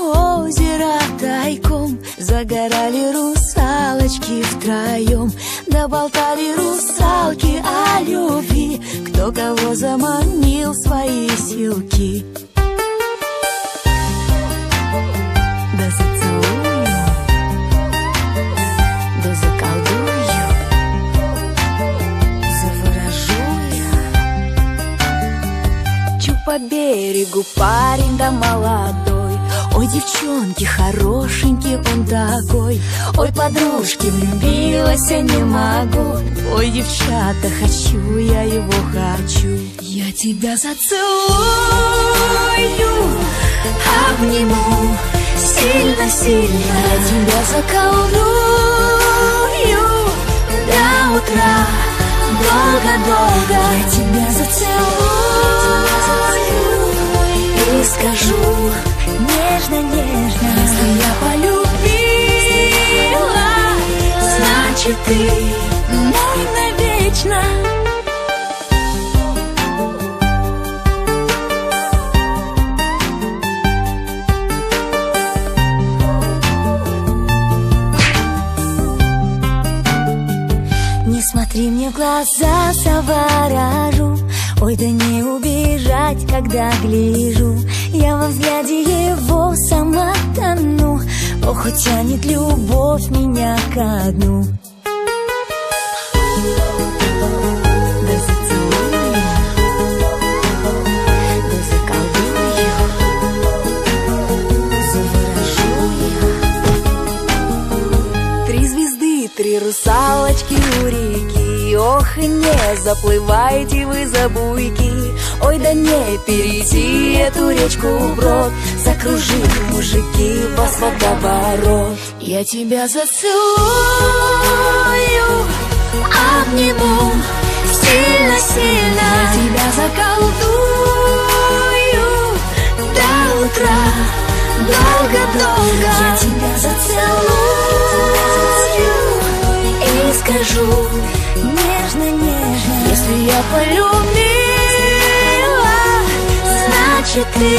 озера тайком загорали русалочки втроем, да болтали русалки о любви, кто кого заманил в свои силки. Да зацелую, да заколдую, заворожу я. Чу по берегу парень да молодой, ой, девчонки, хорошенький он такой. Ой, подружки, влюбилась я не могу. Ой, девчата, хочу, я его хочу. Я тебя зацелую, обниму сильно-сильно. Я тебя заколдую до утра, долго-долго. Я тебя зацелую и скажу нежно-нежно: если я полюбила, значит ты мой навечно. Не смотри мне в глаза, заворожу. Ой, да не убежать, когда гляжу. Я во взгляде его сама тону. Ох, тянет любовь меня ко дну. Да зацелую, да заколдую, заворожу я. 3 звезды, 3 русалочки у реки. Ох, и не заплывайте вы за буйки. Ой, да не перейти эту речку вброд. Закружили мужики вас в водоворот. Я тебя зацелую, обниму сильно-сильно. Я тебя заколдую до утра, долго-долго. Я тебя зацелую и скажу нежно-нежно: если я полюбила, значит ты